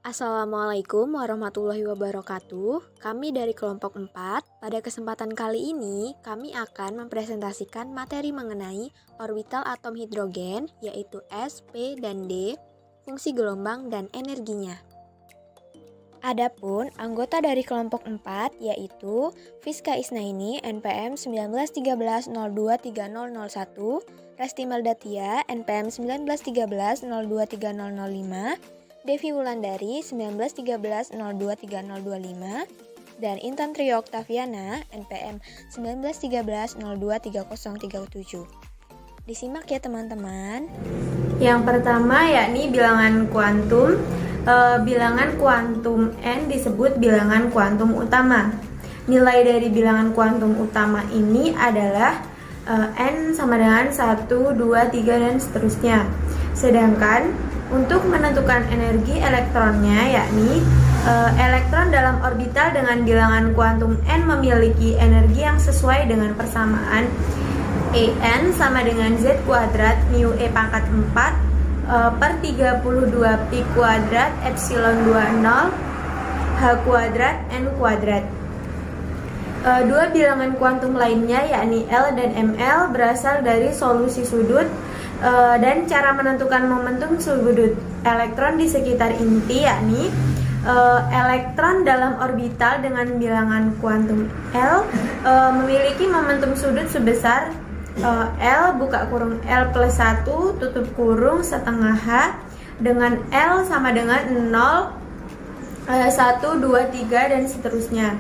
Assalamualaikum warahmatullahi wabarakatuh. Kami dari kelompok 4. Pada kesempatan kali ini, kami akan mempresentasikan materi mengenai orbital atom hidrogen, yaitu S, P, dan D, fungsi gelombang dan energinya. Adapun anggota dari kelompok 4 yaitu Fiska Isnaini NPM 1913023001, Resti Meldatia NPM 1913023005, Devi Wulandari 1913023025, dan Intan Trio Oktaviana NPM 1913023037. Disimak ya teman-teman. Yang pertama yakni bilangan kuantum. Bilangan kuantum N disebut bilangan kuantum utama. Nilai dari bilangan kuantum utama ini adalah N sama dengan 1, 2, 3, dan seterusnya. Sedangkan untuk menentukan energi elektronnya yakni elektron dalam orbital dengan bilangan kuantum N memiliki energi yang sesuai dengan persamaan En sama dengan Z kuadrat mu E pangkat 4 per 32 pi kuadrat epsilon 20 H kuadrat N kuadrat. Dua bilangan kuantum lainnya yakni L dan ML berasal dari solusi sudut dan cara menentukan momentum sudut elektron di sekitar inti yakni elektron dalam orbital dengan bilangan kuantum L memiliki momentum sudut sebesar L buka kurung L plus 1 tutup kurung setengah H dengan L sama dengan 0, 1, 2, 3 dan seterusnya.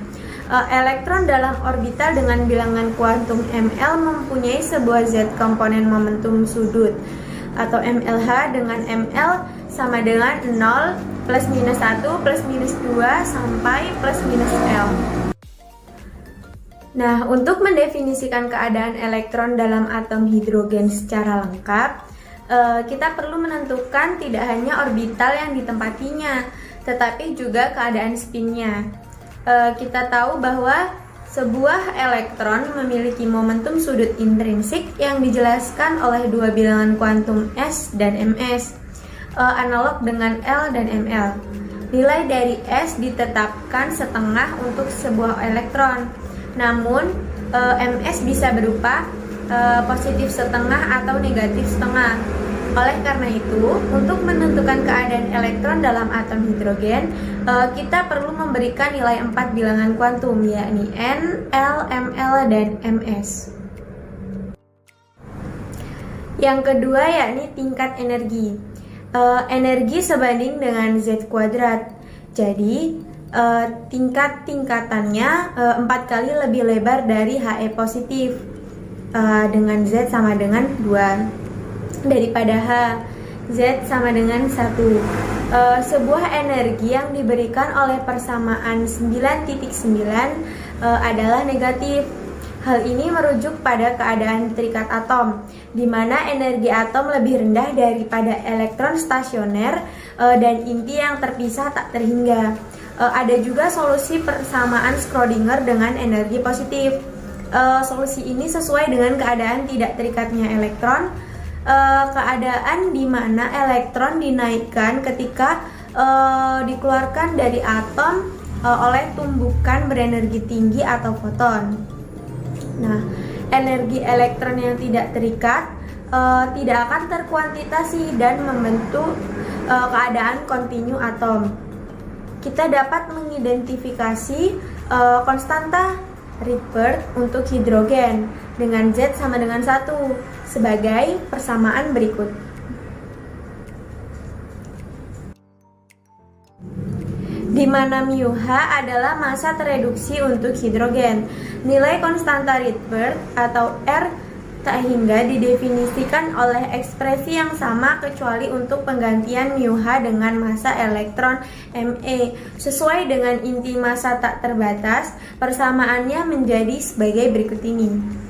Elektron dalam orbital dengan bilangan kuantum ML mempunyai sebuah Z komponen momentum sudut atau MLH dengan ML sama dengan 0, plus minus 1, plus minus 2 sampai plus minus L. Nah, untuk mendefinisikan keadaan elektron dalam atom hidrogen secara lengkap, kita perlu menentukan tidak hanya orbital yang ditempatinya, tetapi juga keadaan spinnya. Kita tahu bahwa sebuah elektron memiliki momentum sudut intrinsik yang dijelaskan oleh dua bilangan kuantum S dan Ms, analog dengan L dan ML. Nilai dari S ditetapkan setengah untuk sebuah elektron. Namun, Ms bisa berupa positif setengah atau negatif setengah. Oleh karena itu, untuk menentukan keadaan elektron dalam atom hidrogen, kita perlu memberikan nilai 4 bilangan kuantum, yakni N, L, ML, dan Ms. Yang kedua yakni tingkat energi. Energi sebanding dengan Z kuadrat. Jadi, tingkatannya 4 kali lebih lebar dari He positif dengan Z sama dengan 2 daripada H. Z sama dengan 1. Sebuah energi yang diberikan oleh persamaan 9.9 adalah negatif. Hal ini merujuk pada keadaan terikat atom, di mana energi atom lebih rendah daripada elektron stasioner dan inti yang terpisah tak terhingga. Ada juga solusi persamaan Schrödinger dengan energi positif. Solusi ini sesuai dengan keadaan tidak terikatnya elektron, keadaan di mana elektron dinaikkan ketika dikeluarkan dari atom oleh tumbukan berenergi tinggi atau foton. Nah, energi elektron yang tidak terikat tidak akan terkuantitasi dan membentuk keadaan kontinu atom. Kita dapat mengidentifikasi konstanta Rydberg untuk hidrogen dengan Z sama dengan 1 sebagai persamaan berikut. Di mana μH adalah massa tereduksi untuk hidrogen. Nilai konstanta Rydberg atau R tak hingga didefinisikan oleh ekspresi yang sama kecuali untuk penggantian μH dengan massa elektron Me. Sesuai dengan inti massa tak terbatas, persamaannya menjadi sebagai berikut ini.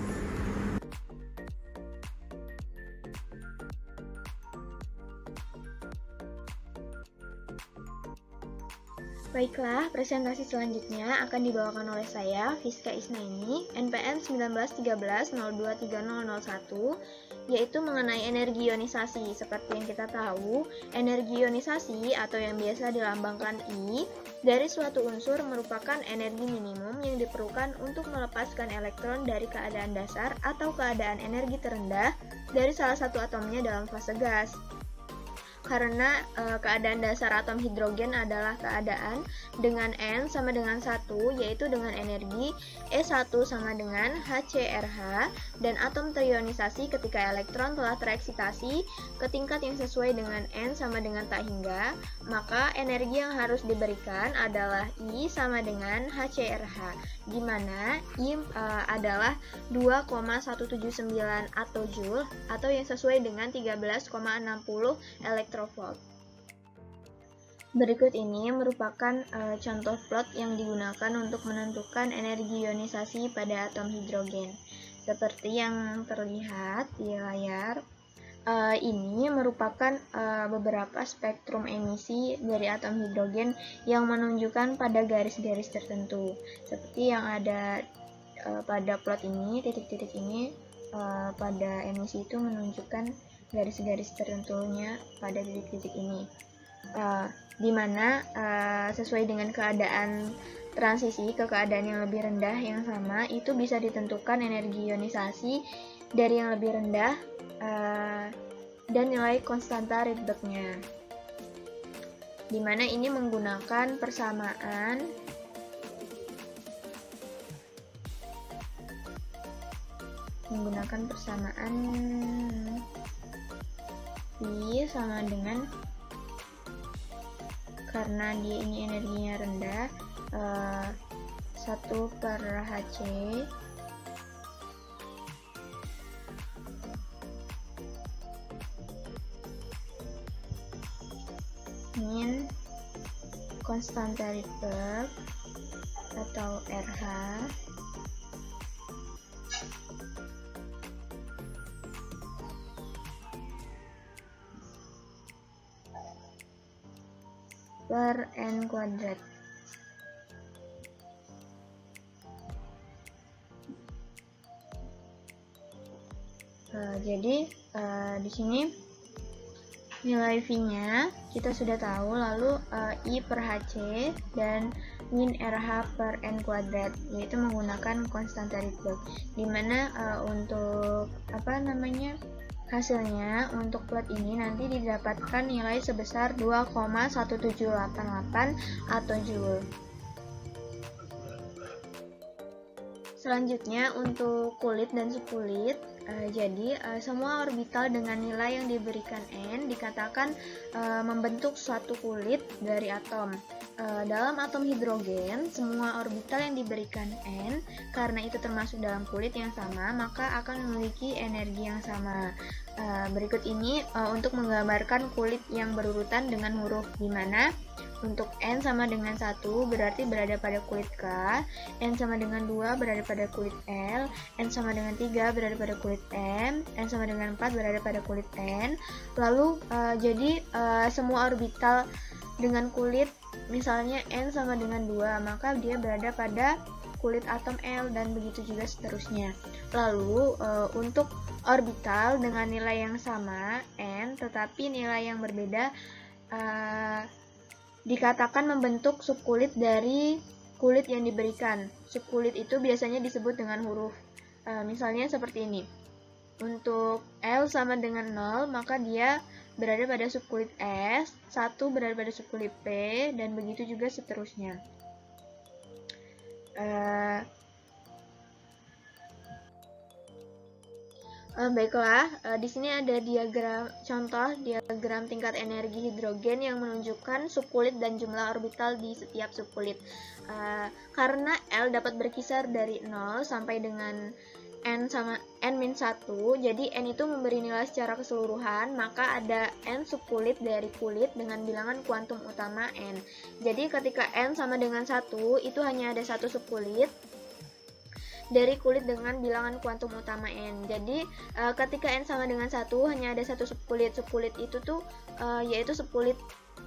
Baiklah, presentasi selanjutnya akan dibawakan oleh saya, Fiska Isnaini, NPM 1913023001, yaitu mengenai energi ionisasi. Seperti yang kita tahu, energi ionisasi atau yang biasa dilambangkan I dari suatu unsur merupakan energi minimum yang diperlukan untuk melepaskan elektron dari keadaan dasar atau keadaan energi terendah dari salah satu atomnya dalam fase gas. Karena keadaan dasar atom hidrogen adalah keadaan dengan N sama dengan 1, yaitu dengan energi E1 sama dengan HCrH, dan atom terionisasi ketika elektron telah tereksitasi ke tingkat yang sesuai dengan N sama dengan tak hingga, maka energi yang harus diberikan adalah I sama dengan HCrH, di mana I adalah 2,179 attojoule atau yang sesuai dengan 13,60 elektrovolt. Berikut ini merupakan contoh plot yang digunakan untuk menentukan energi ionisasi pada atom hidrogen. Seperti yang terlihat di layar, ini merupakan beberapa spektrum emisi dari atom hidrogen yang menunjukkan pada garis-garis tertentu. Seperti yang ada pada plot ini, titik-titik ini pada emisi itu menunjukkan garis-garis tertentunya pada titik-titik ini, di mana sesuai dengan keadaan transisi ke keadaan yang lebih rendah yang sama, itu bisa ditentukan energi ionisasi dari yang lebih rendah dan nilai konstanta Rydberg-nya, di mana ini menggunakan persamaan I sama dengan, karena dia ini energinya rendah, 1/Hc min konstanta Rydberg atau RH per N kuadrat. Jadi di sini nilai V-nya kita sudah tahu, lalu I per Hc dan min RH per N kuadrat, yaitu menggunakan konstanta Rydberg, dimana untuk hasilnya untuk plot ini nanti didapatkan nilai sebesar 2,1788 attojoule. Selanjutnya untuk kulit dan subkulit, jadi semua orbital dengan nilai yang diberikan N dikatakan membentuk suatu kulit dari atom. Dalam atom hidrogen, semua orbital yang diberikan N, karena itu termasuk dalam kulit yang sama, maka akan memiliki energi yang sama. Berikut ini untuk menggambarkan kulit yang berurutan dengan huruf, di mana untuk N sama dengan 1 berarti berada pada kulit K, N sama dengan 2 berada pada kulit L, N sama dengan 3 berada pada kulit M, N sama dengan 4 berada pada kulit N. Lalu jadi semua orbital dengan kulit misalnya N sama dengan 2, maka dia berada pada kulit atom L, dan begitu juga seterusnya. Lalu untuk orbital dengan nilai yang sama N tetapi nilai yang berbeda dikatakan membentuk subkulit dari kulit yang diberikan. Subkulit itu biasanya disebut dengan huruf, misalnya seperti ini. Untuk L sama dengan 0, maka dia berada pada subkulit S, 1 berada pada subkulit P, dan begitu juga seterusnya. Baiklah, di sini ada contoh diagram tingkat energi hidrogen yang menunjukkan subkulit dan jumlah orbital di setiap subkulit. Karena L dapat berkisar dari 0 sampai dengan N sama N-1, jadi N itu memberi nilai secara keseluruhan, maka ada N subkulit dari kulit dengan bilangan kuantum utama N. Jadi ketika N sama dengan 1, itu hanya ada satu subkulit dari kulit dengan bilangan kuantum utama N. Jadi ketika N sama dengan 1 hanya ada satu subkulit. Subkulit itu tuh yaitu subkulit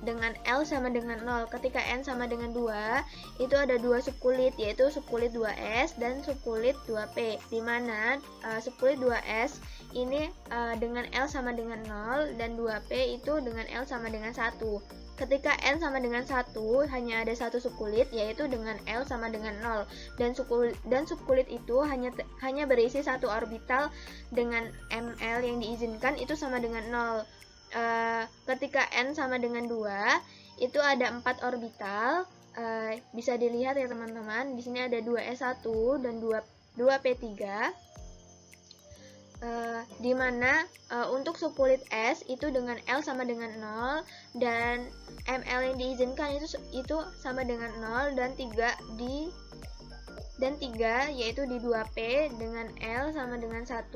dengan L sama dengan 0. Ketika N sama dengan 2, itu ada dua subkulit, yaitu subkulit 2S dan subkulit 2P, di mana subkulit 2S ini dengan L sama dengan 0 dan 2P itu dengan L sama dengan 1. Ketika N sama dengan 1 hanya ada satu subkulit yaitu dengan L sama dengan 0 dan subkulit itu hanya berisi satu orbital dengan ml yang diizinkan itu sama dengan 0. Ketika N sama dengan 2 itu ada 4 orbital. Bisa dilihat ya teman-teman, di sini ada 2s1 dan 2p3. Di mana untuk subkulit S itu dengan L sama dengan 0 dan ml yang diizinkan itu sama dengan 0 dan 3 yaitu di 2P dengan L sama dengan 1.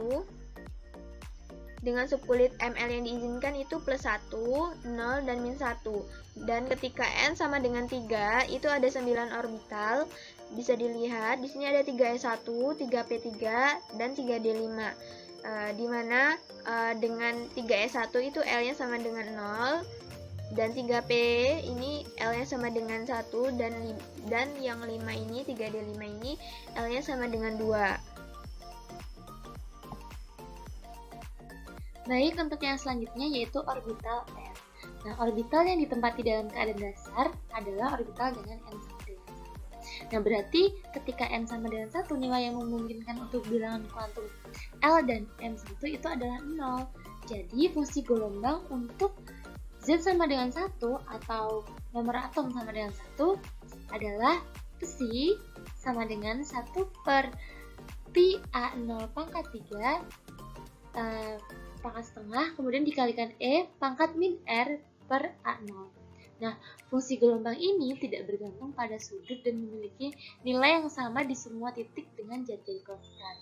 Dengan subkulit ml yang diizinkan itu plus 1, 0 dan min 1. Dan ketika N sama dengan 3 itu ada 9 orbital. Bisa dilihat di sini ada 3s1, 3p3 dan 3d5. Di mana dengan 3s1 itu L-nya sama dengan 0 dan 3p ini L-nya sama dengan 1 dan yang 5 ini 3d5 ini L-nya sama dengan 2. Baik, untuk yang selanjutnya yaitu orbital n. Nah, orbital yang ditempati dalam keadaan dasar adalah orbital dengan n sama dengan 1. Nah, berarti ketika n sama dengan 1, nilai yang memungkinkan untuk bilangan kuantum L dan M1 itu adalah 0. Jadi, fungsi gelombang untuk Z sama dengan 1 atau nomor atom sama dengan 1 adalah psi sama dengan 1 per pi A0 pangkat 3 pangkat setengah, kemudian dikalikan E pangkat min R per A0. Nah, fungsi gelombang ini tidak bergantung pada sudut dan memiliki nilai yang sama di semua titik dengan jari-jari konstan.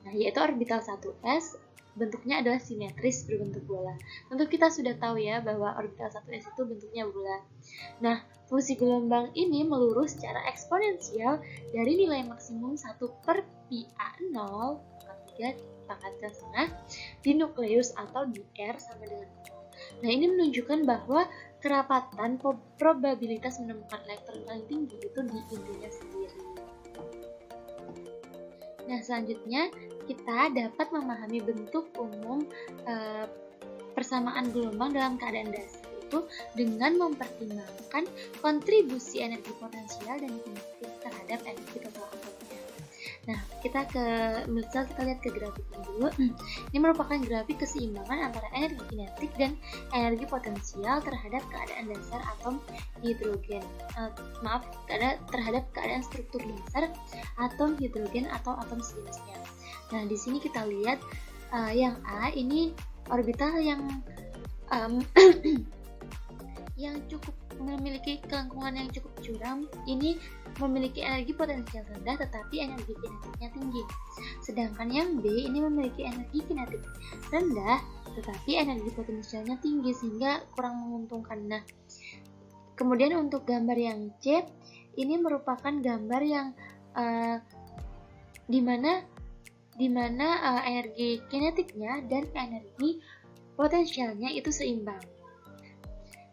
Nah, yaitu orbital 1s bentuknya adalah simetris berbentuk bola. Tentu kita sudah tahu ya bahwa orbital 1s itu bentuknya bola. Nah, fungsi gelombang ini melurus secara eksponensial dari nilai maksimum 1 per pi A0 pangkat 3 pangkat setengah di nukleus atau di R sama dengan 0. Nah, ini menunjukkan bahwa kerapatan probabilitas menemukan elektron paling tinggi itu di intinya sendiri. Nah, selanjutnya kita dapat memahami bentuk umum persamaan gelombang dalam keadaan dasar itu dengan mempertimbangkan kontribusi energi potensial dan kinetik terhadap energi total atomnya. Nah, kita lihat ke grafik ini dulu. Ini merupakan grafik keseimbangan antara energi kinetik dan energi potensial terhadap keadaan dasar atom hidrogen. Terhadap keadaan struktur dasar atom hidrogen atau atom sejenisnya. Nah, di sini kita lihat yang A ini orbital yang yang cukup memiliki kelengkungan yang cukup curam, ini memiliki energi potensial rendah tetapi energi kinetiknya tinggi. Sedangkan yang B ini memiliki energi kinetik rendah tetapi energi potensialnya tinggi sehingga kurang menguntungkan. Nah, kemudian untuk gambar yang C ini merupakan gambar yang di mana energi kinetiknya dan energi potensialnya itu seimbang.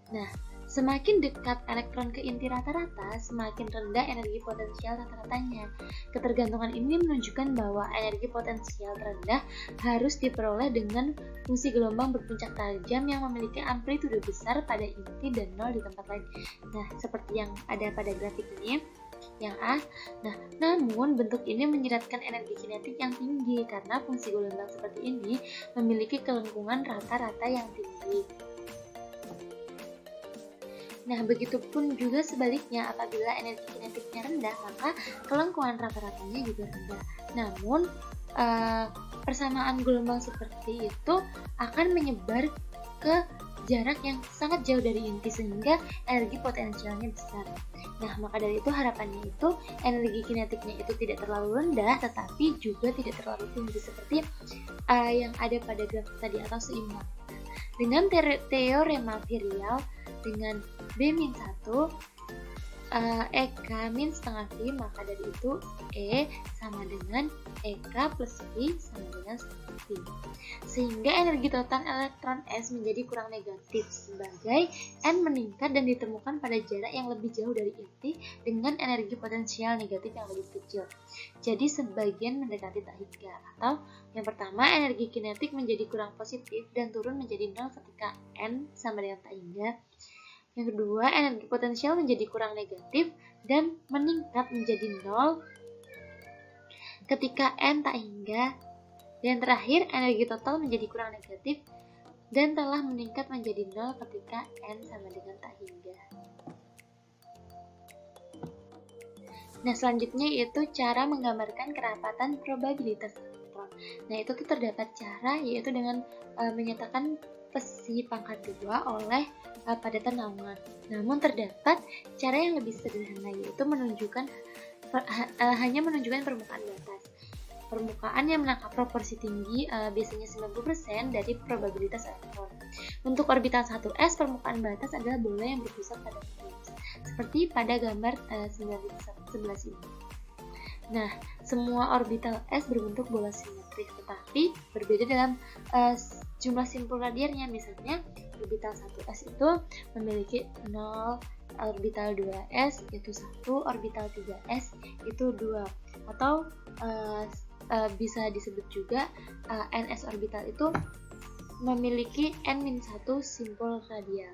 Nah, semakin dekat elektron ke inti rata-rata, semakin rendah energi potensial rata-ratanya. Ketergantungan ini menunjukkan bahwa energi potensial terendah harus diperoleh dengan fungsi gelombang berpuncak tajam yang memiliki amplitude besar pada inti dan nol di tempat lain. Nah, seperti yang ada pada grafik ini, yang A. Nah, namun bentuk ini menyiratkan energi kinetik yang tinggi karena fungsi gelombang seperti ini memiliki kelengkungan rata-rata yang tinggi. Nah, begitupun juga sebaliknya, apabila energi kinetiknya rendah, maka kelengkungan rata-ratanya juga rendah. Namun, persamaan gelombang seperti itu akan menyebar ke jarak yang sangat jauh dari inti sehingga energi potensialnya besar. Nah, maka dari itu harapannya itu energi kinetiknya itu tidak terlalu rendah, tetapi juga tidak terlalu tinggi seperti yang ada pada grafik tadi atau seimbang. Dengan teorema virial dengan B-1 EK min setengah V, maka dari itu E sama dengan EK plus V sama dengan setengah V. Sehingga energi total elektron S menjadi kurang negatif sebagai N meningkat dan ditemukan pada jarak yang lebih jauh dari inti dengan energi potensial negatif yang lebih kecil. Jadi sebagian mendekati tak hingga. Atau yang pertama, energi kinetik menjadi kurang positif dan turun menjadi 0 ketika N sama dengan tak hingga. Yang kedua, energi potensial menjadi kurang negatif dan meningkat menjadi 0 ketika N tak hingga. Dan terakhir, energi total menjadi kurang negatif dan telah meningkat menjadi 0 ketika N sama dengan tak hingga. Nah, selanjutnya yaitu cara menggambarkan kerapatan probabilitas elektron. Nah, itu tuh terdapat cara yaitu dengan menyatakan besi pangkat 2 oleh padatan naungan. Namun terdapat cara yang lebih sederhana yaitu hanya menunjukkan permukaan batas. Permukaan yang menangkap proporsi tinggi biasanya 90% dari probabilitas elektron. Untuk orbital 1s, permukaan batas adalah bola yang berpusat pada nukleus, seperti pada gambar 9.11 ini. Nah, semua orbital S berbentuk bola simetris, tetapi berbeda dalam jumlah simpul radialnya. Misalnya, orbital 1s itu memiliki 0, orbital 2s itu 1, orbital 3s itu 2. Atau bisa disebut juga ns orbital itu memiliki n-1 simpul radial.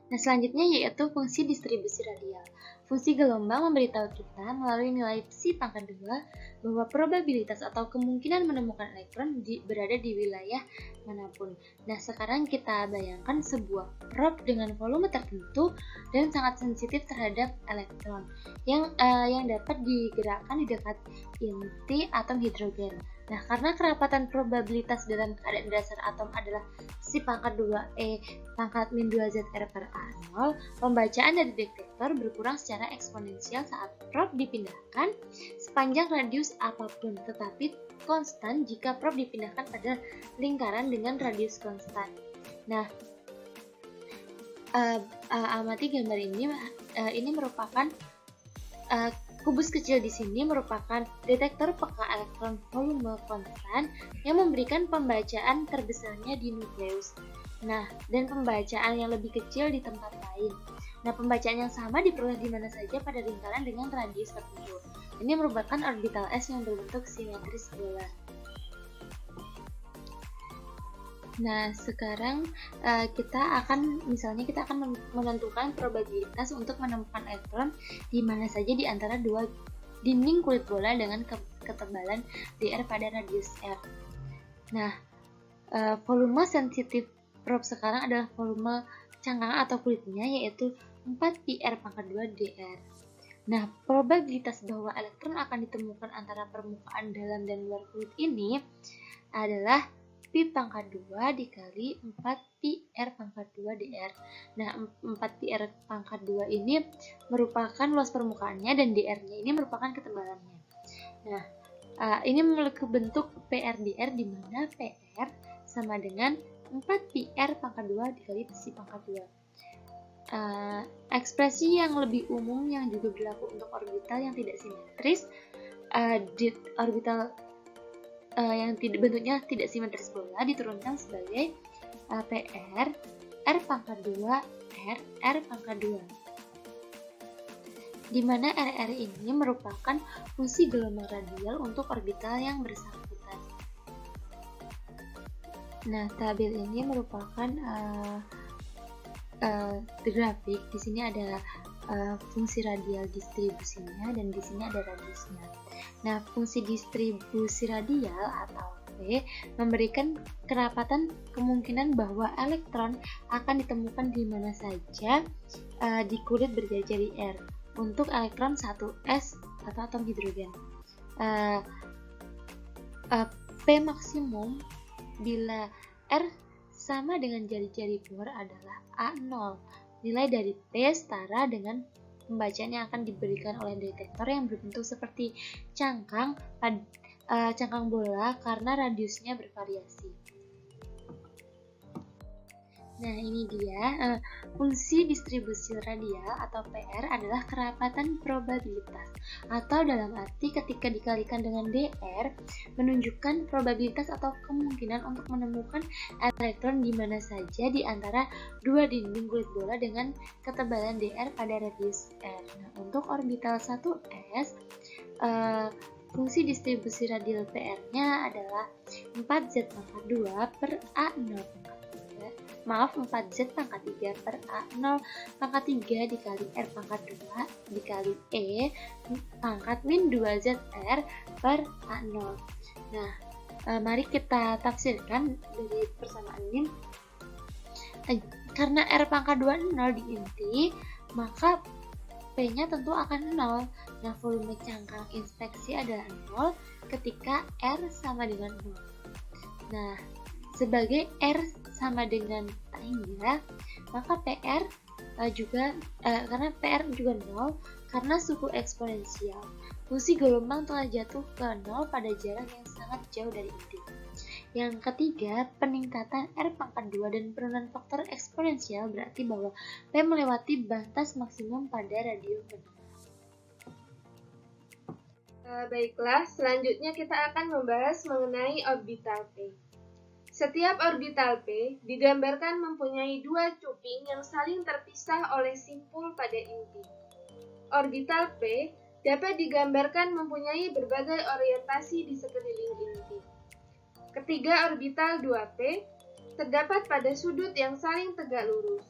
Nah, selanjutnya yaitu fungsi distribusi radial. Fungsi gelombang memberitahu kita melalui nilai psi pangkat 2 bahwa probabilitas atau kemungkinan menemukan elektron berada di wilayah manapun. Nah, sekarang kita bayangkan sebuah probe dengan volume tertentu dan sangat sensitif terhadap elektron yang dapat digerakkan di dekat inti atom hidrogen. Nah, karena kerapatan probabilitas dalam keadaan dasar atom adalah psi pangkat 2e pangkat min 2zr per A0, pembacaan dari detektor berkurang secara eksponensial saat probe dipindahkan sepanjang radius apapun, tetapi konstan jika probe dipindahkan pada lingkaran dengan radius konstan. Nah, amati gambar ini. Ini merupakan kubus kecil di sini merupakan detektor peka elektron volume konstan yang memberikan pembacaan terbesarnya di nukleus. Nah, dan pembacaan yang lebih kecil di tempat lain. Nah, pembacaan yang sama diperoleh di mana saja pada lingkaran dengan radius tertentu. Ini merupakan orbital S yang berbentuk simetris bola. Nah, sekarang kita akan menentukan probabilitas untuk menemukan elektron di mana saja di antara dua dinding kulit bola dengan ketebalan dr pada radius r. Nah, volume sensitif probe sekarang adalah volume cangkang atau kulitnya, yaitu 4πr pangkat 2 dr. Nah, probabilitas bahwa elektron akan ditemukan antara permukaan dalam dan luar kulit ini adalah pi pangkat 2 dikali 4πr pangkat 2 dr. Nah, 4πr pangkat 2 ini merupakan luas permukaannya dan dr-nya ini merupakan ketebalannya. Nah, ini memiliki bentuk PR dr di mana PR sama dengan 4πr pangkat 2 dikali psi pangkat 2. Ekspresi yang lebih umum yang juga berlaku untuk orbital yang tidak simetris, orbital yang bentuknya tidak simetris bola diturunkan sebagai PR R pangkat 2 R pangkat 2, di mana RR ini merupakan fungsi gelombang radial untuk orbital yang bersangkutan. Nah, tabel ini merupakan grafik. Di sini ada fungsi radial distribusinya dan di sini ada radiusnya. Nah, fungsi distribusi radial atau V memberikan kerapatan kemungkinan bahwa elektron akan ditemukan di mana saja di kulit berjari-jari R untuk elektron 1s atau atom hidrogen. P maksimum bila R sama dengan jari-jari Bohr adalah A0. Nilai dari P setara dengan pembacaan yang akan diberikan oleh detektor yang berbentuk seperti cangkang bola karena radiusnya bervariasi. Nah, ini dia. Fungsi distribusi radial atau PR adalah kerapatan probabilitas, atau dalam arti ketika dikalikan dengan DR menunjukkan probabilitas atau kemungkinan untuk menemukan elektron di mana saja di antara dua dinding kulit bola dengan ketebalan DR pada radius R. Nah, untuk orbital 1s, fungsi distribusi radial PR-nya adalah 4Z pangkat 2 per A0 4Z pangkat 3 per A0 pangkat 3 dikali R pangkat 2 dikali E pangkat min 2ZR per A0. Nah, mari kita tafsirkan dari persamaan ini. Karena R pangkat 2 0 di inti, maka P-nya tentu akan 0. Nah, volume cangkang inspeksi adalah 0 ketika R sama dengan 0. Nah, sebagai R sama dengan tak hingga, maka PR juga karena PR juga 0 karena suku eksponensial. Fungsi gelombang telah jatuh ke 0 pada jarak yang sangat jauh dari inti. Yang ketiga, peningkatan R pangkat 2 dan penurunan faktor eksponensial berarti bahwa P melewati batas maksimum pada radio menengah. Baiklah, selanjutnya kita akan membahas mengenai orbital P. Setiap orbital P digambarkan mempunyai dua cuping yang saling terpisah oleh simpul pada inti. Orbital P dapat digambarkan mempunyai berbagai orientasi di sekeliling inti. Ketiga orbital 2P terdapat pada sudut yang saling tegak lurus.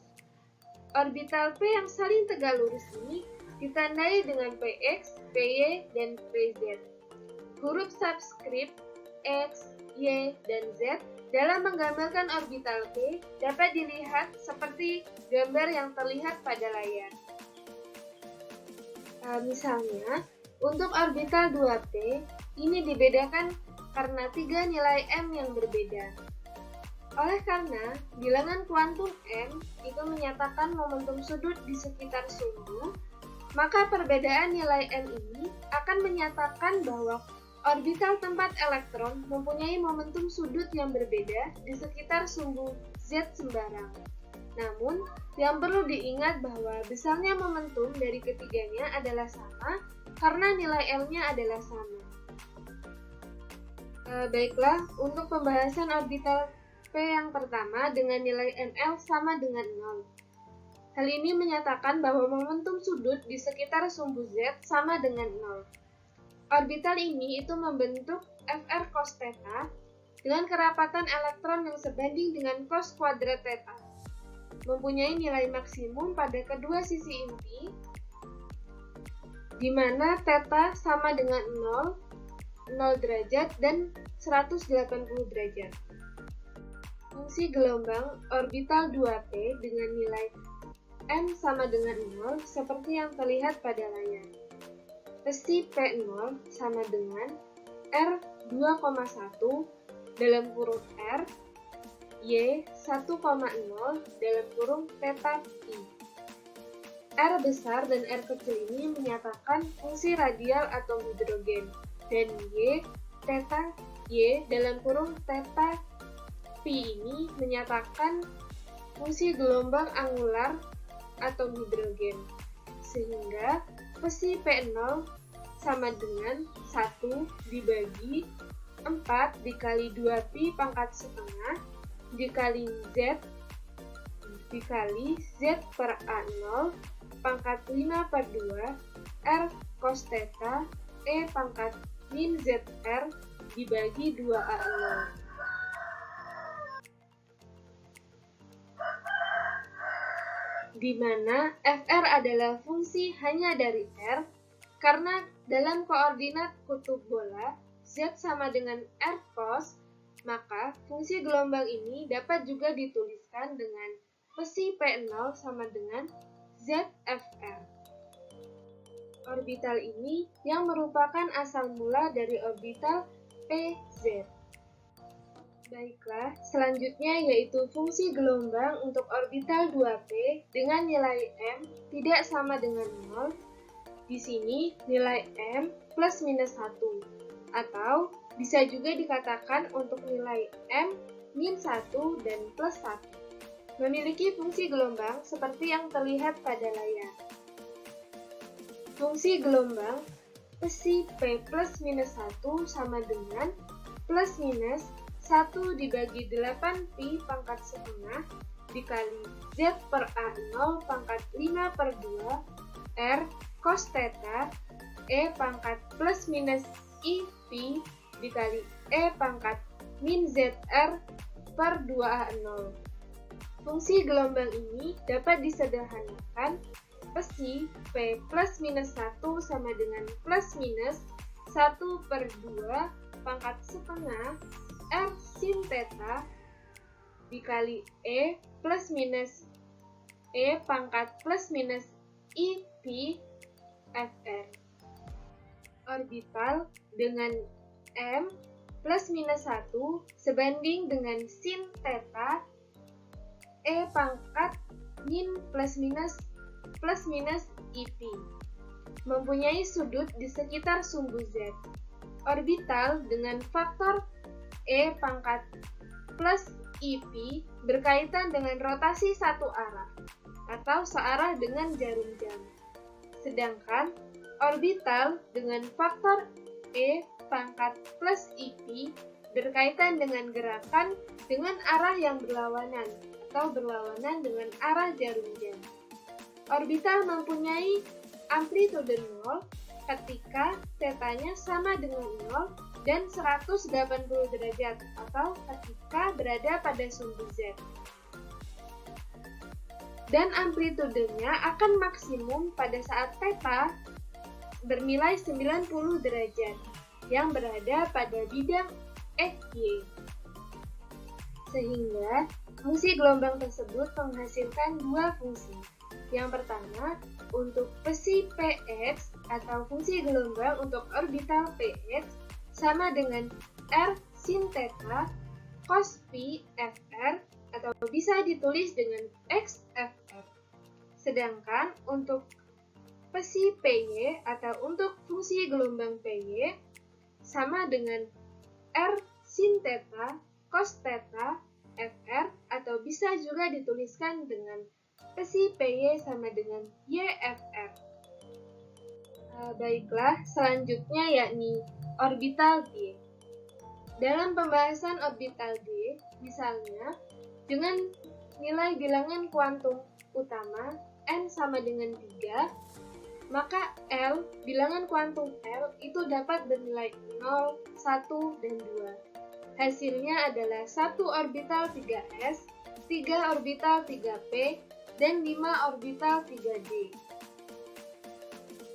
Orbital P yang saling tegak lurus ini ditandai dengan Px, Py, dan Pz. Huruf subskrip X, Y, dan Z dalam menggambarkan orbital P dapat dilihat seperti gambar yang terlihat pada layar. Misalnya, untuk orbital 2P, ini dibedakan karena 3 nilai M yang berbeda. Oleh karena bilangan kuantum M itu menyatakan momentum sudut di sekitar sumbu, maka perbedaan nilai M ini akan menyatakan bahwa orbital tempat elektron mempunyai momentum sudut yang berbeda di sekitar sumbu Z sembarang. Namun, yang perlu diingat bahwa besarnya momentum dari ketiganya adalah sama karena nilai L-nya adalah sama. Baiklah, untuk pembahasan orbital P yang pertama dengan nilai ML sama dengan 0. Hal ini menyatakan bahwa momentum sudut di sekitar sumbu Z sama dengan 0. Orbital ini itu membentuk Fr cos theta dengan kerapatan elektron yang sebanding dengan cos kuadrat theta. Mempunyai nilai maksimum pada kedua sisi inti, di mana theta sama dengan 0 derajat, dan 180 derajat. Fungsi gelombang orbital 2P dengan nilai M sama dengan 0 seperti yang terlihat pada layar. Besi P0 sama dengan R 2,1 dalam kurung R, Y 1,0 dalam kurung theta I. R besar dan R kecil ini menyatakan fungsi radial atom hidrogen, dan Y, theta Y dalam kurung theta Pi ini menyatakan fungsi gelombang angular atom hidrogen. Sehingga besi P0 sama dengan 1 dibagi 4 dikali 2pi pangkat setengah dikali Z dikali Z per A0 pangkat 5 per 2 R cos theta E pangkat min ZR dibagi 2A0. Di mana Fr adalah fungsi hanya dari R, karena dalam koordinat kutub bola Z sama dengan R cos, maka fungsi gelombang ini dapat juga dituliskan dengan besi P0 sama dengan ZFR. Orbital ini yang merupakan asal mula dari orbital PZ. Baiklah, selanjutnya yaitu fungsi gelombang untuk orbital 2P dengan nilai M tidak sama dengan 0. Di sini nilai M plus minus 1, atau bisa juga dikatakan untuk nilai M min 1 dan plus 1. memiliki fungsi gelombang seperti yang terlihat pada layar. Fungsi gelombang besi P plus minus 1 sama dengan plus minus 1 dibagi 8 pi pangkat setengah dikali Z per A0 pangkat 5 per 2 R cos theta E pangkat plus minus I pi dikali E pangkat min ZR per 2A0. Fungsi gelombang ini dapat disederhanakan besi P plus minus 1 sama dengan plus minus 1 per 2 pangkat setengah R sin theta dikali E plus minus E pangkat plus minus I pi FR. Orbital dengan M plus minus 1 sebanding dengan sin theta E pangkat min plus minus IP. Mempunyai sudut di sekitar sumbu Z. Orbital dengan faktor E pangkat plus IP berkaitan dengan rotasi satu arah atau searah dengan jarum jam. Sedangkan orbital dengan faktor E pangkat plus IP berkaitan dengan gerakan dengan arah yang berlawanan atau berlawanan dengan arah jarum jam. Orbital mempunyai amplitude 0 ketika θ-nya sama dengan 0 dan 180 derajat atau ketika berada pada sumbu Z. Dan amplitudenya akan maksimum pada saat θ bernilai 90 derajat yang berada pada bidang XY. Sehingga fungsi gelombang tersebut menghasilkan dua fungsi. Yang pertama, untuk besi Px atau fungsi gelombang untuk orbital Px sama dengan R sin theta cos pi Fr atau bisa ditulis dengan X Fr. Sedangkan untuk besi Py atau untuk fungsi gelombang Py sama dengan R sin theta cos theta Fr atau bisa juga dituliskan dengan besi Py sama dengan YFR. Baiklah, selanjutnya yakni orbital D. Dalam pembahasan orbital D, misalnya dengan nilai bilangan kuantum utama n sama dengan 3, maka L, bilangan kuantum L itu dapat bernilai 0, 1, dan 2. Hasilnya adalah 1 orbital 3s, 3 orbital 3p, dan 5 orbital 3d.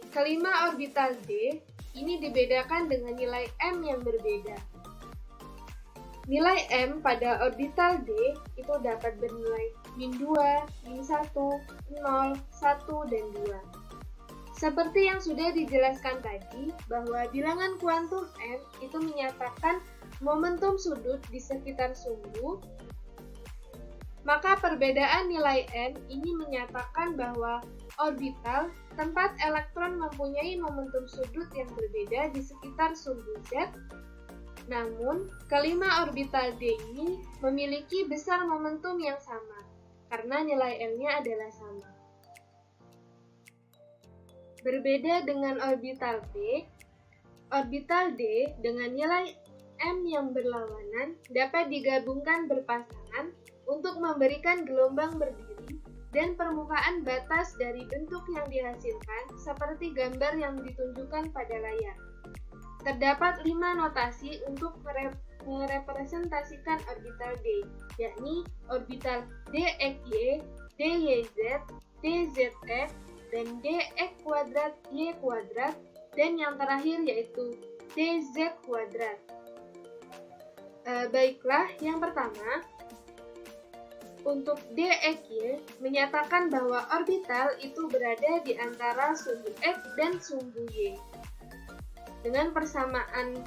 Kelima orbital D ini dibedakan dengan nilai M yang berbeda. Nilai M pada orbital D itu dapat bernilai min 2, min 1, 0, 1, dan 2. Seperti yang sudah dijelaskan tadi, bahwa bilangan kuantum M itu menyatakan momentum sudut di sekitar sumbu, maka perbedaan nilai n ini menyatakan bahwa orbital tempat elektron mempunyai momentum sudut yang berbeda di sekitar sumbu Z. Namun, kelima orbital D ini memiliki besar momentum yang sama, karena nilai n-nya adalah sama. Berbeda dengan orbital P, orbital D dengan nilai m yang berlawanan dapat digabungkan berpasangan untuk memberikan gelombang berdiri dan permukaan batas dari bentuk yang dihasilkan seperti gambar yang ditunjukkan pada layar. Terdapat 5 notasi untuk merepresentasikan orbital D, yakni orbital dxy, dyz, dzx, dan dx kuadrat y kuadrat, dan yang terakhir yaitu dz kuadrat. Baiklah, yang pertama, untuk dxy menyatakan bahwa orbital itu berada di antara sumbu X dan sumbu Y. Dengan persamaan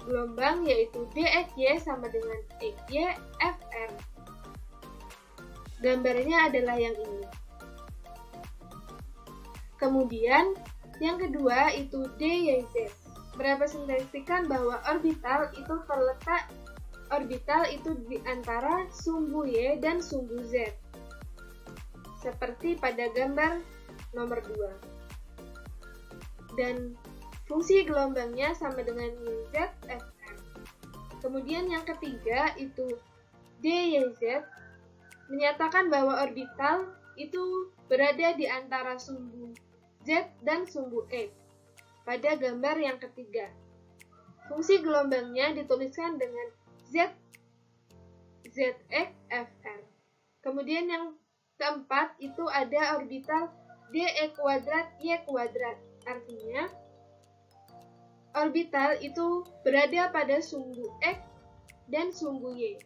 gelombang yaitu dxy sama dengan xy fr. Gambarnya adalah yang ini. Kemudian, yang kedua itu dyz, merepresentasikan bahwa orbital itu di antara sumbu Y dan sumbu Z. seperti pada gambar nomor 2. Dan fungsi gelombangnya sama dengan ZFR. Kemudian yang ketiga itu DYZ menyatakan bahwa orbital itu berada di antara sumbu Z dan sumbu E pada gambar yang ketiga. Fungsi gelombangnya dituliskan dengan ZXFR. Kemudian yang keempat itu ada orbital DE kuadrat Y kuadrat. Artinya orbital itu berada pada sumbu X dan sumbu Y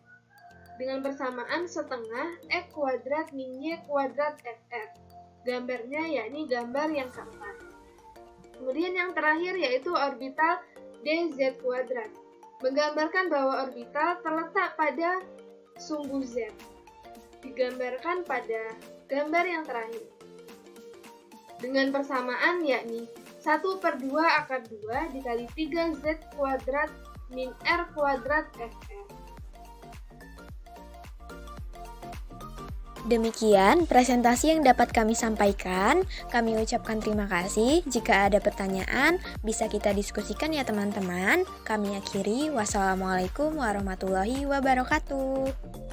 dengan persamaan setengah X kuadrat min Y kuadrat FR. Gambarnya yakni gambar yang keempat. Kemudian yang terakhir yaitu orbital DZ kuadrat, menggambarkan bahwa orbital terletak pada sumbu Z. Digambarkan pada gambar yang terakhir dengan persamaan yakni 1/2 akar 2 dikali 3Z kuadrat min R kuadrat FR. Demikian presentasi yang dapat kami sampaikan. Kami ucapkan terima kasih. Jika ada pertanyaan, bisa kita diskusikan ya teman-teman. Kami akhiri. Wassalamualaikum warahmatullahi wabarakatuh.